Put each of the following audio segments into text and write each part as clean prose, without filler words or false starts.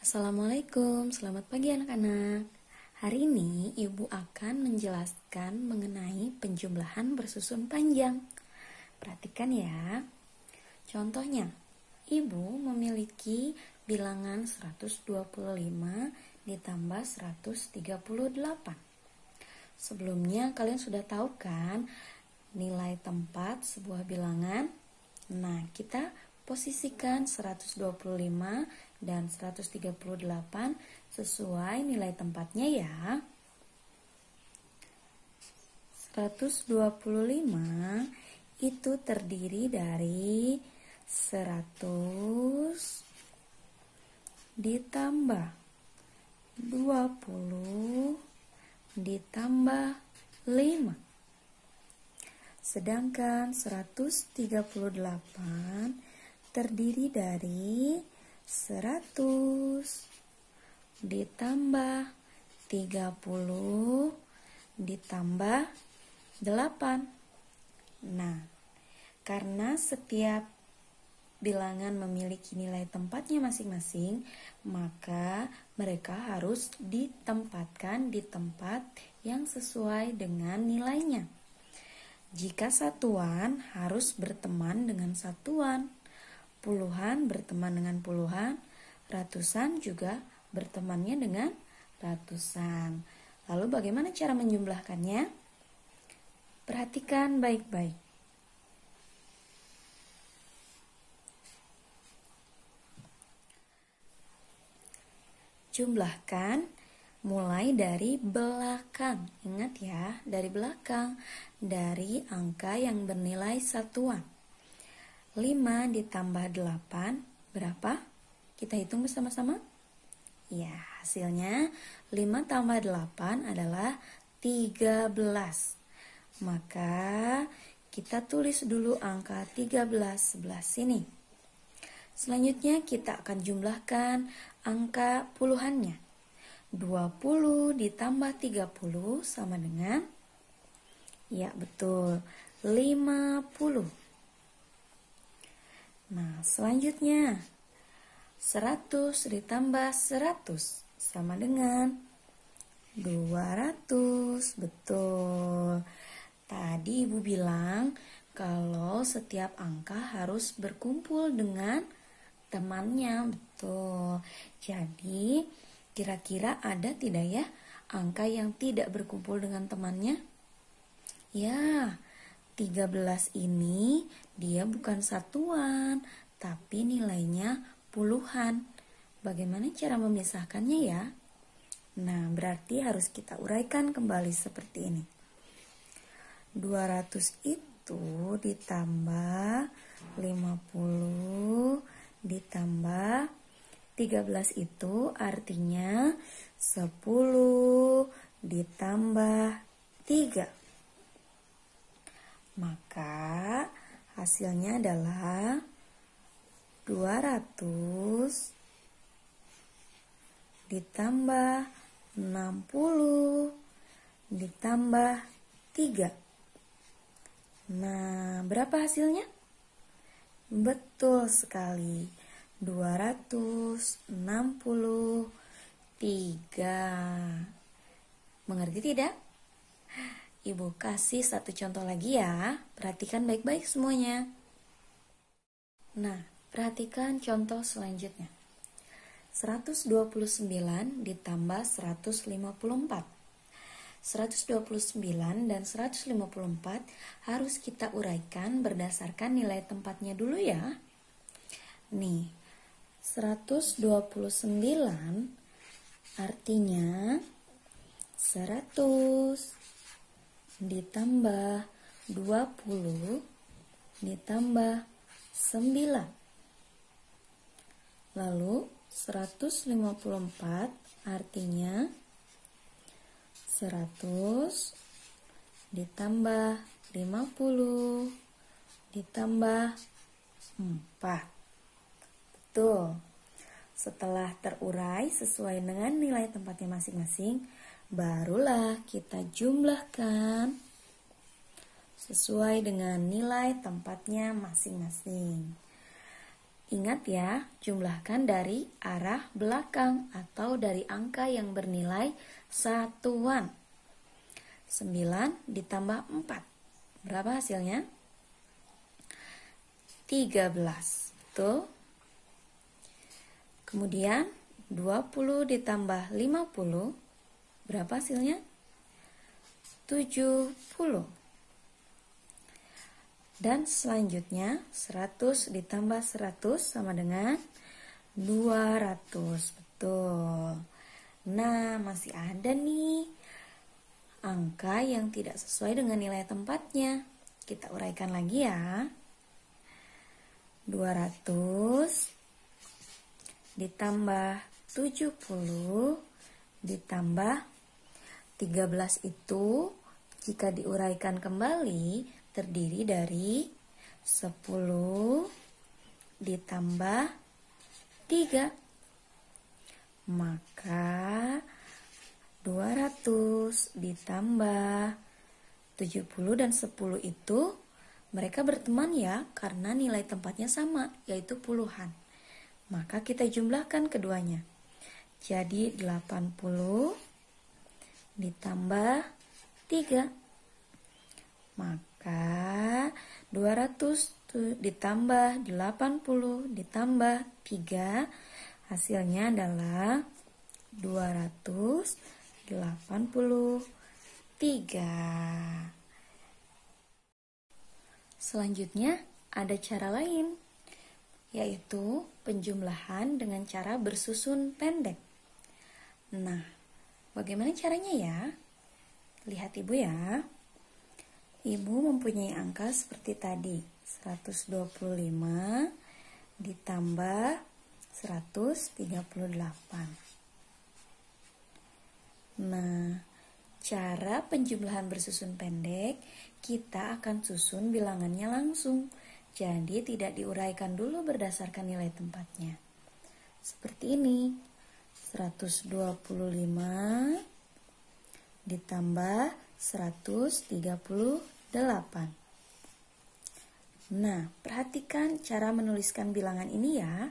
Assalamualaikum, selamat pagi anak-anak. Hari ini Ibu akan menjelaskan mengenai penjumlahan bersusun panjang. Perhatikan ya. Contohnya, Ibu memiliki bilangan 125 ditambah 138. Sebelumnya kalian sudah tahu kan nilai tempat sebuah bilangan? Nah, kita posisikan 125 dan 138 sesuai nilai tempatnya ya. 125 itu terdiri dari 100 ditambah 20 ditambah 5. Sedangkan 138 terdiri dari 100 ditambah 30 ditambah 8. Nah, karena setiap bilangan memiliki nilai tempatnya masing-masing, maka mereka harus ditempatkan di tempat yang sesuai dengan nilainya. Jika satuan harus berteman dengan satuan, puluhan berteman dengan puluhan, ratusan juga bertemannya dengan ratusan. Lalu bagaimana cara menjumlahkannya? Perhatikan baik-baik. Jumlahkan mulai dari belakang. Ingat ya, dari belakang, dari angka yang bernilai satuan. 5 ditambah 8 berapa? Kita hitung bersama-sama. Ya, hasilnya 5 tambah 8 adalah 13. Maka kita tulis dulu angka 13 sebelah sini. Selanjutnya kita akan jumlahkan angka puluhannya. 20 ditambah 30 sama dengan, ya betul, 50. Nah, selanjutnya 100 ditambah 100 sama dengan 200. Betul. Tadi Ibu bilang kalau setiap angka harus berkumpul dengan temannya. Betul. Jadi, kira-kira ada tidak ya angka yang tidak berkumpul dengan temannya? Ya, 13 ini dia bukan satuan, tapi nilainya puluhan. Bagaimana cara memisahkannya ya? Nah, berarti harus kita uraikan kembali seperti ini. 200 itu ditambah 50 ditambah 13 itu artinya 10 ditambah 3. Maka hasilnya adalah 200 ditambah 60 ditambah 3. Nah, berapa hasilnya? Betul sekali, 263. Mengerti tidak? Ibu kasih satu contoh lagi ya. Perhatikan baik-baik semuanya. Nah, perhatikan contoh selanjutnya. 129 ditambah 154. 129 dan 154 harus kita uraikan berdasarkan nilai tempatnya dulu ya. Nih, 129 artinya 100 ditambah 20 ditambah 9. Lalu 154 artinya 100 ditambah 50 ditambah 4. Betul. Setelah terurai sesuai dengan nilai tempatnya masing-masing, barulah kita jumlahkan sesuai dengan nilai tempatnya masing-masing. Ingat ya, jumlahkan dari arah belakang atau dari angka yang bernilai satuan. 9 ditambah 4. Berapa hasilnya? 13. Betul? Kemudian 20 ditambah 50. Berapa hasilnya? 70. Dan selanjutnya 100 ditambah 100 sama dengan 200. Betul. Nah, masih ada nih angka yang tidak sesuai dengan nilai tempatnya. Kita uraikan lagi ya. 200 ditambah 70 ditambah 13 itu jika diuraikan kembali terdiri dari 10 ditambah 3. Maka 200 ditambah 70 dan 10 itu mereka berteman ya karena nilai tempatnya sama yaitu puluhan. Maka kita jumlahkan keduanya. Jadi 80 ditambah 3. Maka 200 ditambah 80 ditambah 3 hasilnya adalah 283. Selanjutnya ada cara lain, yaitu penjumlahan dengan cara bersusun pendek. Nah, bagaimana caranya ya? Lihat Ibu ya. Ibu mempunyai angka seperti tadi, 125 ditambah 138. Nah, cara penjumlahan bersusun pendek, kita akan susun bilangannya langsung. Jadi tidak diuraikan dulu berdasarkan nilai tempatnya. Seperti ini, 125 ditambah 138. Nah, perhatikan cara menuliskan bilangan ini ya.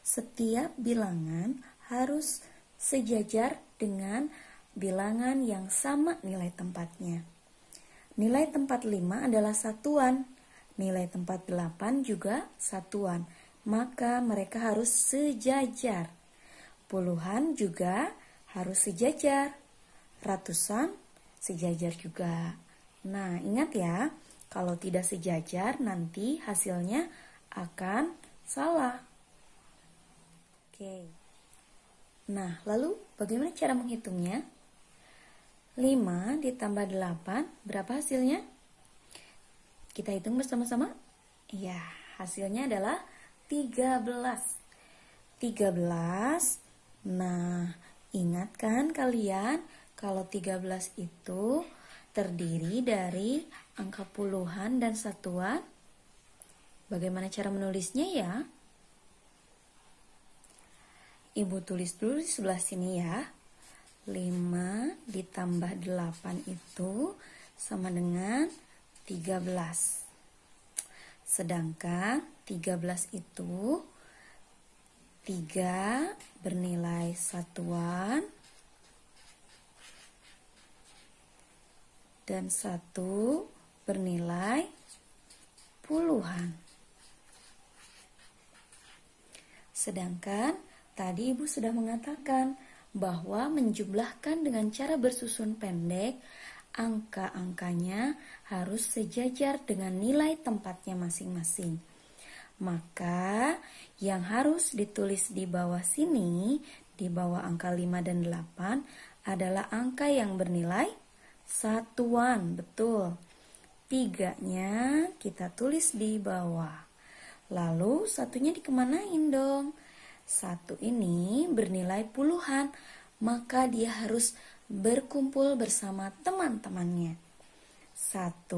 Setiap bilangan harus sejajar dengan bilangan yang sama nilai tempatnya. Nilai tempat 5 adalah satuan, nilai tempat 8 juga satuan, maka mereka harus sejajar. Puluhan juga harus sejajar, ratusan sejajar juga. Nah, ingat ya, kalau tidak sejajar nanti hasilnya akan salah. Oke. Nah, lalu bagaimana cara menghitungnya? 5 ditambah 8, berapa hasilnya? Kita hitung bersama-sama. Ya, hasilnya adalah 13. 13. Nah, ingat kan kalian kalau 13 itu terdiri dari angka puluhan dan satuan? Bagaimana cara menulisnya ya? Ibu tulis dulu di sebelah sini ya. 5 ditambah 8 itu sama dengan 13. Sedangkan 13 itu 3 bernilai satuan dan 1 bernilai puluhan. Sedangkan tadi Ibu sudah mengatakan bahwa menjumlahkan dengan cara bersusun pendek, angka-angkanya harus sejajar dengan nilai tempatnya masing-masing. Maka yang harus ditulis di bawah sini, di bawah angka 5 dan 8 adalah angka yang bernilai satuan, betul. 3-nya kita tulis di bawah. Lalu satunya dikemanain dong? 1 ini bernilai puluhan, maka dia harus berkumpul bersama teman-temannya. 1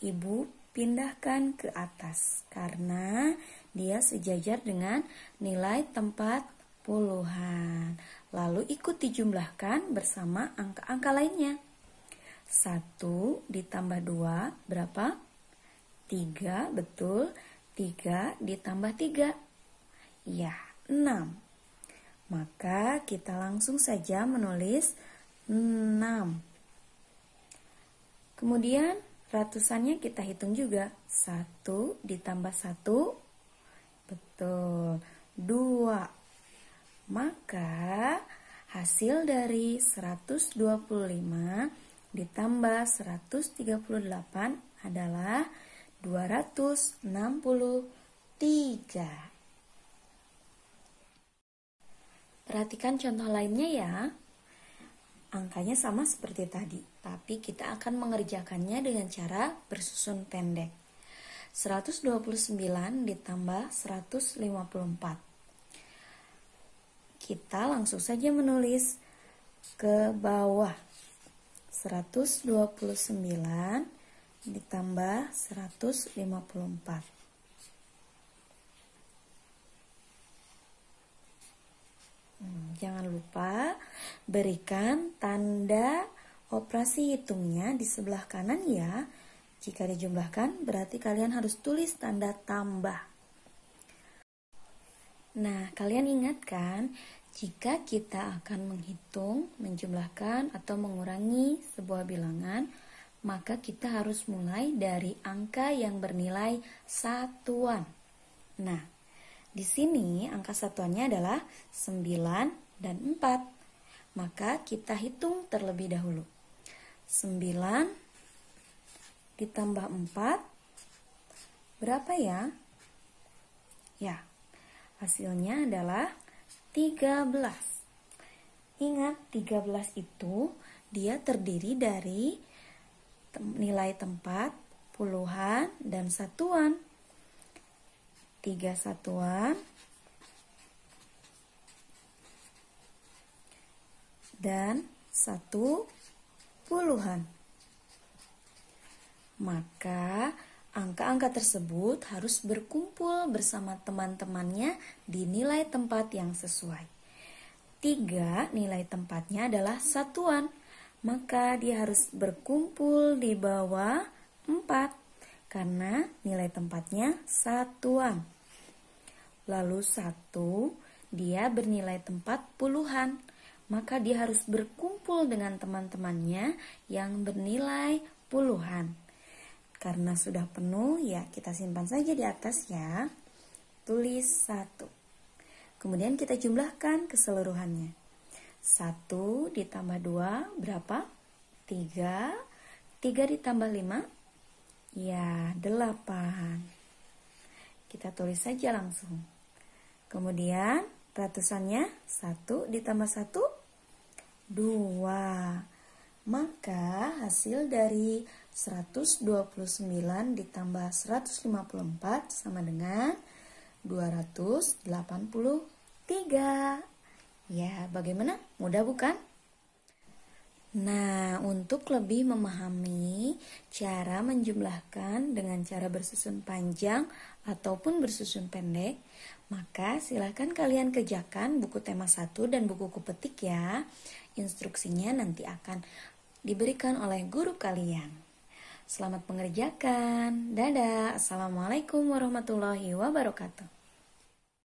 Ibu pindahkan ke atas karena dia sejajar dengan nilai tempat puluhan. Lalu ikut dijumlahkan bersama angka-angka lainnya. 1 ditambah 2 berapa? 3, betul. 3 ditambah 3. Ya, 6. Maka kita langsung saja menulis 6. Kemudian ratusannya kita hitung juga. 1 ditambah 1, betul, 2. Maka hasil dari 125 ditambah 138 adalah 263. Perhatikan contoh lainnya ya. Angkanya sama seperti tadi, tapi kita akan mengerjakannya dengan cara bersusun pendek. 129 ditambah 154. Kita langsung saja menulis ke bawah. 129 ditambah 154. Jangan lupa berikan tanda operasi hitungnya di sebelah kanan ya. Jika dijumlahkan berarti kalian harus tulis tanda tambah. Nah, kalian ingat kan, jika kita akan menghitung, menjumlahkan atau mengurangi sebuah bilangan, maka kita harus mulai dari angka yang bernilai satuan. Nah, di sini angka satuannya adalah 9 dan 4. Maka kita hitung terlebih dahulu. 9 ditambah 4 berapa ya? Ya, hasilnya adalah 13. Ingat, 13 itu dia terdiri dari nilai tempat, puluhan, dan satuan. 3 satuan dan 1 puluhan. Maka angka-angka tersebut harus berkumpul bersama teman-temannya di nilai tempat yang sesuai. 3 nilai tempatnya adalah satuan, maka dia harus berkumpul di bawah 4 karena nilai tempatnya satuan. Lalu 1 dia bernilai tempat puluhan, maka dia harus berkumpul dengan teman-temannya yang bernilai puluhan. Karena sudah penuh, ya kita simpan saja di atas ya. Tulis 1. Kemudian kita jumlahkan keseluruhannya. 1 ditambah 2 berapa? 3. 3 ditambah 5? Ya, 8. Kita tulis saja langsung. Kemudian ratusannya 1 ditambah 1? 2. Maka hasil dari 129 ditambah 154 sama dengan 283. Ya, bagaimana? Mudah bukan? Nah, untuk lebih memahami cara menjumlahkan dengan cara bersusun panjang ataupun bersusun pendek, maka silakan kalian kerjakan buku tema 1 dan buku kupetik ya. Instruksinya nanti akan diberikan oleh guru kalian. Selamat mengerjakan. Dadah. Assalamualaikum warahmatullahi wabarakatuh.